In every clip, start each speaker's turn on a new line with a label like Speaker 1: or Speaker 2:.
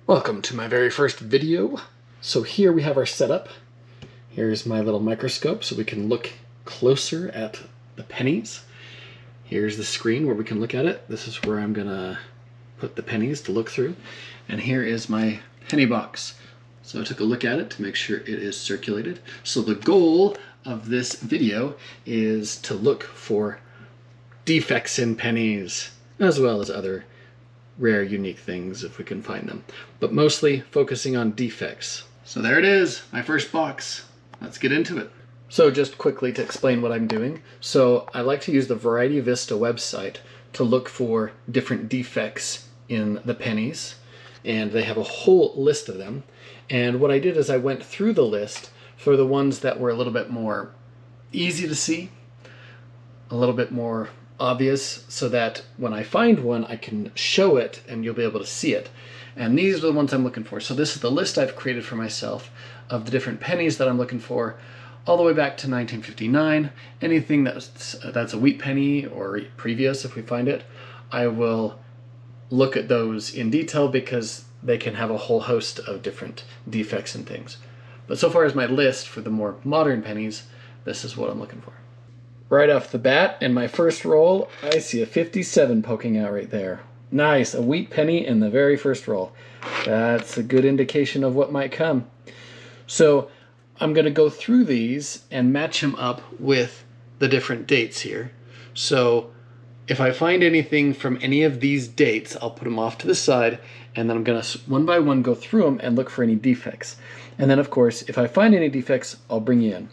Speaker 1: Welcome to my very first video. So here we have our setup. Here's my little microscope so we can look closer at the pennies. Here's the screen where we can look at it. This is where I'm gonna put the pennies to look through. And here is my penny box. So I took a look at it to make sure it is circulated. So the goal of this video is to look for defects in pennies, as well as other rare, unique things if we can find them, but mostly focusing on defects. So there it is, my first box. Let's get into it. So just quickly to explain what I'm doing. So I like to use the Variety Vista website to look for different defects in the pennies, and they have a whole list of them. And what I did is I went through the list for the ones that were a little bit more easy to see, a little bit more obvious, so that when I find one I can show it and you'll be able to see it. And these are the ones I'm looking for. So this is the list I've created for myself of the different pennies that I'm looking for, all the way back to 1959. Anything that's a wheat penny or previous, if we find it, I will look at those in detail because they can have a whole host of different defects and things. But so far as my list for the more modern pennies, this is what I'm looking for. Right off the bat, in my first roll, I see a 57 poking out right there. Nice, a wheat penny in the very first roll. That's a good indication of what might come. So I'm going to go through these and match them up with the different dates here. So if I find anything from any of these dates, I'll put them off to the side, and then I'm going to one by one go through them and look for any defects. And then of course, if I find any defects, I'll bring you in,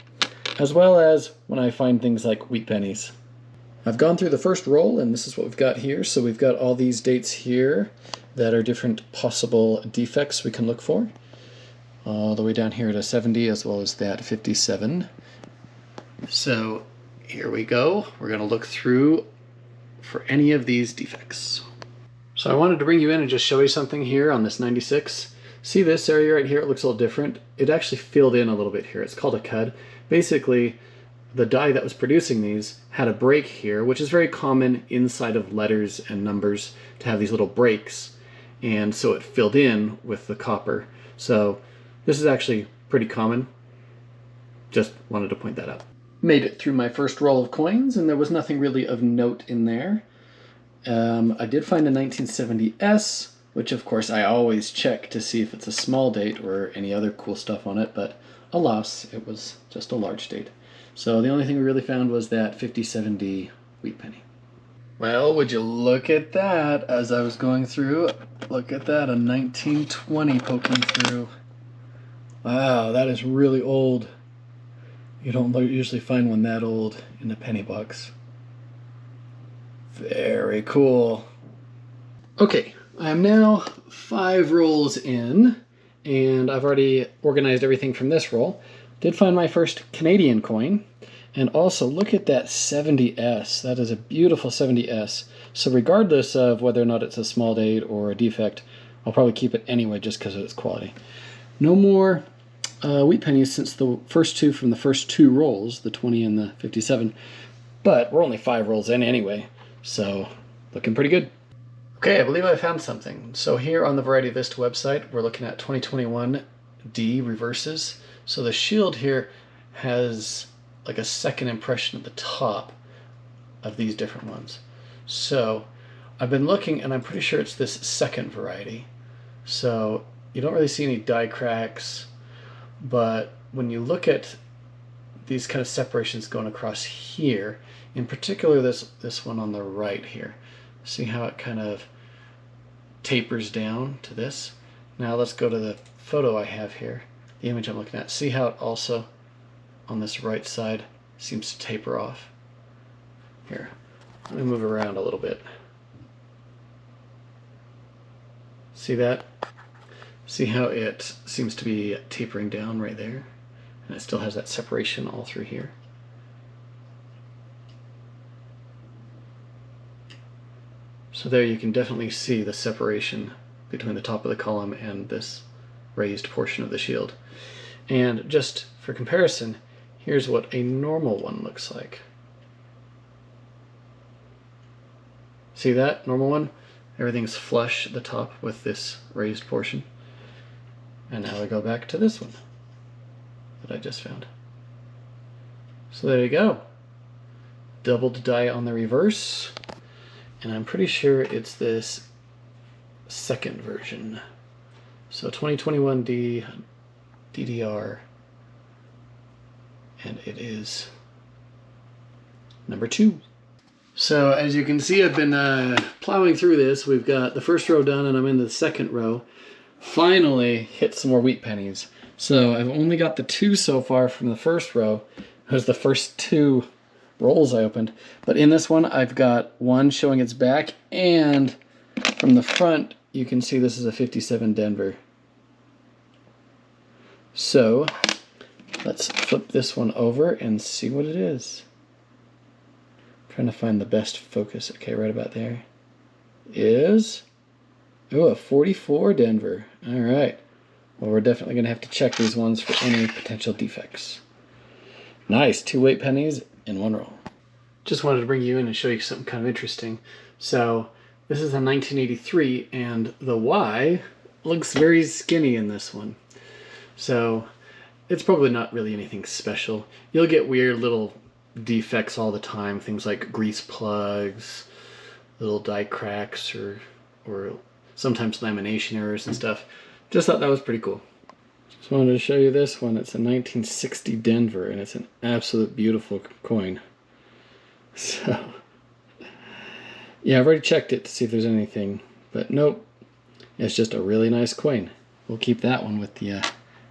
Speaker 1: as well as when I find things like wheat pennies. I've gone through the first roll, and this is what we've got here. So we've got all these dates here that are different possible defects we can look for, all the way down here to 70, as well as that 57. So here we go. We're going to look through for any of these defects. So I wanted to bring you in and just show you something here on this 96. See this area right here? It looks a little different. It actually filled in a little bit here. It's called a cud. Basically, the die that was producing these had a break here, which is very common inside of letters and numbers to have these little breaks. And so it filled in with the copper. So this is actually pretty common. Just wanted to point that out. Made it through my first roll of coins, and there was nothing really of note in there. I did find a 1970S, which of course I always check to see if it's a small date or any other cool stuff on it, but alas, it was just a large date. So the only thing we really found was that 5070 wheat penny. Well, would you look at that as I was going through? Look at that, a 1920 poking through. Wow, that is really old. You don't usually find one that old in a penny box. Very cool. Okay, I am now 5 rolls in, and I've already organized everything from this roll. Did find my first Canadian coin, and also look at that 70S. That is a beautiful 70S. So regardless of whether or not it's a small date or a defect, I'll probably keep it anyway just because of its quality. No more wheat pennies since the first two from the first 2 rolls, the 20 and the 57, but we're only 5 rolls in anyway, so looking pretty good. Okay, I believe I found something. So here on the Variety Vista website, we're looking at 2021 D reverses. So the shield here has like a second impression at the top of these different ones. So I've been looking, and I'm pretty sure it's this second variety. So you don't really see any die cracks, but when you look at these kind of separations going across here, in particular this one on the right here, see how it kind of tapers down to this? Now let's go to the photo I have here, the image I'm looking at. See how it also on this right side seems to taper off? Here, let me move around a little bit. See that? See how it seems to be tapering down right there? And it still has that separation all through here. So there you can definitely see the separation between the top of the column and this raised portion of the shield. And just for comparison, here's what a normal one looks like. See that normal one? Everything's flush at the top with this raised portion. And now we go back to this one that I just found. So there you go. Doubled die on the reverse. And I'm pretty sure it's this second version. So 2021D DDR. And it is number 2. So as you can see, I've been plowing through this. We've got the first row done and I'm in the second row. Finally hit some more wheat pennies. So I've only got the 2 so far from the first row. It was the first 2 rolls I opened. But in this one, I've got one showing its back, and from the front, you can see this is a 57 Denver. So let's flip this one over and see what it is. Trying to find the best focus. Okay, right about there is, oh, a 44 Denver. All right. Well, we're definitely going to have to check these ones for any potential defects. Nice, 2 weight pennies in 1 roll. Just wanted to bring you in and show you something kind of interesting. So this is a 1983, and the Y looks very skinny in this one. So it's probably not really anything special. You'll get weird little defects all the time, things like grease plugs, little die cracks, or sometimes lamination errors and stuff. Just thought that was pretty cool. Just wanted to show you this one. It's a 1960 Denver, and it's an absolute beautiful coin. So yeah, I've already checked it to see if there's anything, but nope, it's just a really nice coin. We'll keep that one with the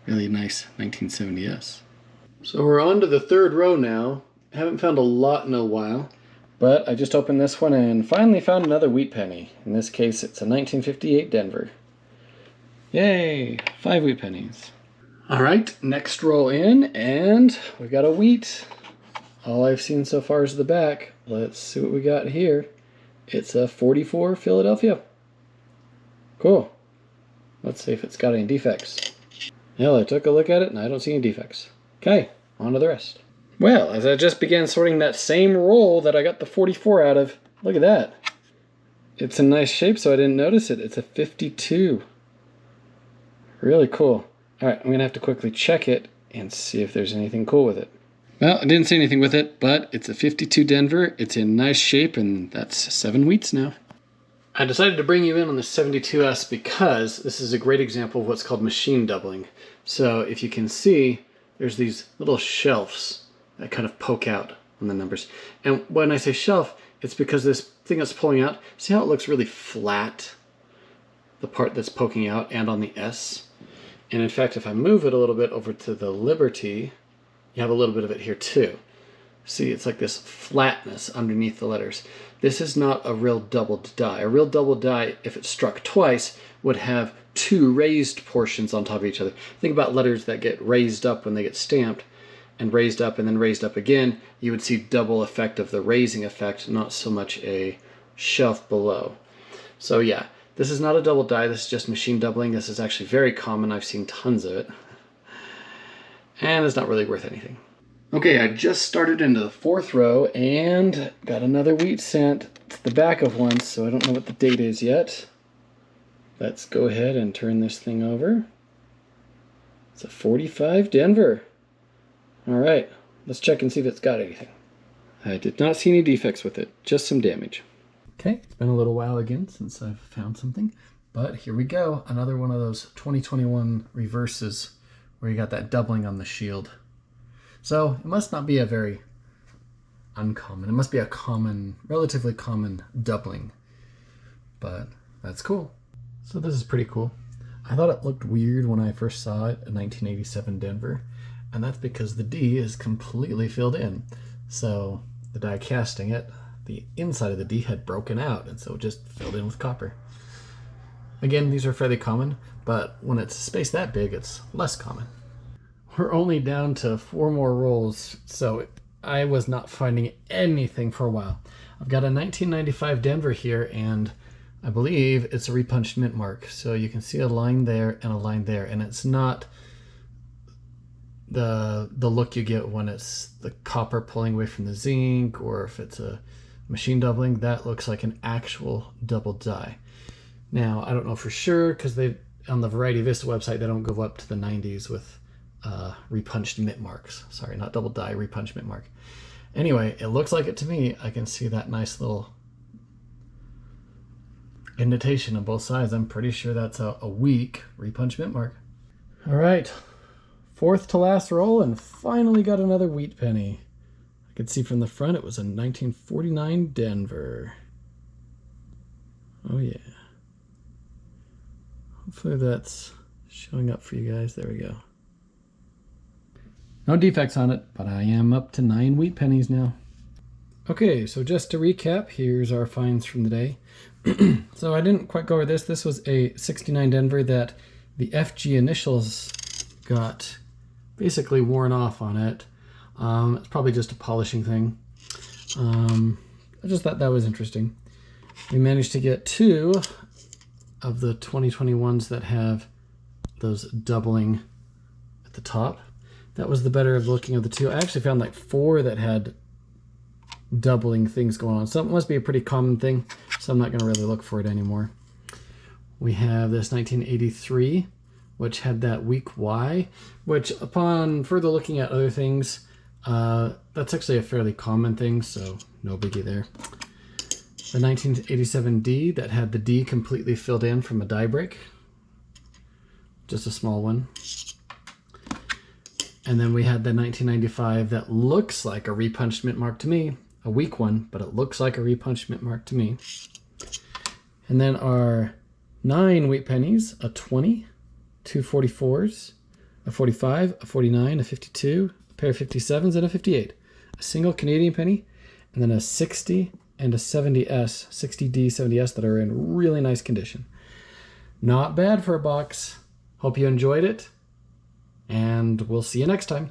Speaker 1: really nice 1970s. So we're on to the third row now. Haven't found a lot in a while, but I just opened this one and finally found another wheat penny. In this case, it's a 1958 Denver. Yay, 5 wheat pennies. All right, next roll in, and we got a wheat. All I've seen so far is the back. Let's see what we got here. It's a 44 Philadelphia. Cool. Let's see if it's got any defects. Well, I took a look at it and I don't see any defects. Okay, on to the rest. Well, as I just began sorting that same roll that I got the 44 out of, look at that. It's in nice shape, so I didn't notice it. It's a 52. Really cool. All right, I'm going to have to quickly check it and see if there's anything cool with it. Well, I didn't see anything with it, but it's a 52 Denver. It's in nice shape, and that's 7 wheats now. I decided to bring you in on the 72S because this is a great example of what's called machine doubling. So if you can see, there's these little shelves that kind of poke out on the numbers. And when I say shelf, it's because this thing that's pulling out, see how it looks really flat? The part that's poking out and on the S. And in fact, if I move it a little bit over to the Liberty, you have a little bit of it here too. See, it's like this flatness underneath the letters. This is not a real doubled die. A real doubled die, if it struck twice, would have 2 raised portions on top of each other. Think about letters that get raised up when they get stamped, and raised up and then raised up again. You would see double effect of the raising effect, not so much a shelf below. So yeah, this is not a double die. This is just machine doubling. This is actually very common. I've seen tons of it. And it's not really worth anything. Okay, I just started into the 4th row and got another wheat sent to the back of one, so I don't know what the date is yet. Let's go ahead and turn this thing over. It's a 45 Denver. All right, let's check and see if it's got anything. I did not see any defects with it, just some damage. Okay, it's been a little while again since I've found something, but here we go. Another one of those 2021 reverses where you got that doubling on the shield. So it must not be a very uncommon, it must be a common, relatively common doubling, but that's cool. So this is pretty cool. I thought it looked weird when I first saw it, a 1987 Denver, and that's because the D is completely filled in. So the die casting it, the inside of the D had broken out, and so it just filled in with copper. Again, these are fairly common, but when it's a space that big, it's less common. We're only down to 4 more rolls, so I was not finding anything for a while. I've got a 1995 Denver here, and I believe it's a repunched mint mark. So you can see a line there and a line there, and it's not the look you get when it's the copper pulling away from the zinc, or if it's a machine doubling. That looks like an actual double die. Now, I don't know for sure because they on the Variety Vista website, they don't go up to the 90s with repunched mint marks. Sorry, not double die, repunched mint mark. Anyway, it looks like it to me. I can see that nice little indentation on both sides. I'm pretty sure that's a weak repunched mint mark. All right, fourth to last roll, and finally got another wheat penny. I could see from the front it was a 1949 Denver. Oh yeah. Hopefully that's showing up for you guys. There we go. No defects on it, but I am up to 9 wheat pennies now. Okay, so just to recap, here's our finds from the day. So I didn't quite go over this. This was a 69 Denver that the FG initials got basically worn off on it. It's probably just a polishing thing. I just thought that was interesting. We managed to get 2 of the 2021s that have those doubling at the top. That was the better of looking of the 2. I actually found like 4 that had doubling things going on. So it must be a pretty common thing, so I'm not going to really look for it anymore. We have this 1983, which had that weak Y, which upon further looking at other things, that's actually a fairly common thing, so no biggie there. The 1987D that had the D completely filled in from a die break, just a small one. And then we had the 1995 that looks like a repunched mint mark to me, a weak one, but it looks like a repunched mint mark to me. And then our 9 wheat pennies, a 20, 2 44s, a 45, a 49, a 52, a pair of 57s, and a 58. A single Canadian penny, and then a 60 and a 70S, 60D, 70S that are in really nice condition. Not bad for a box. Hope you enjoyed it, and we'll see you next time.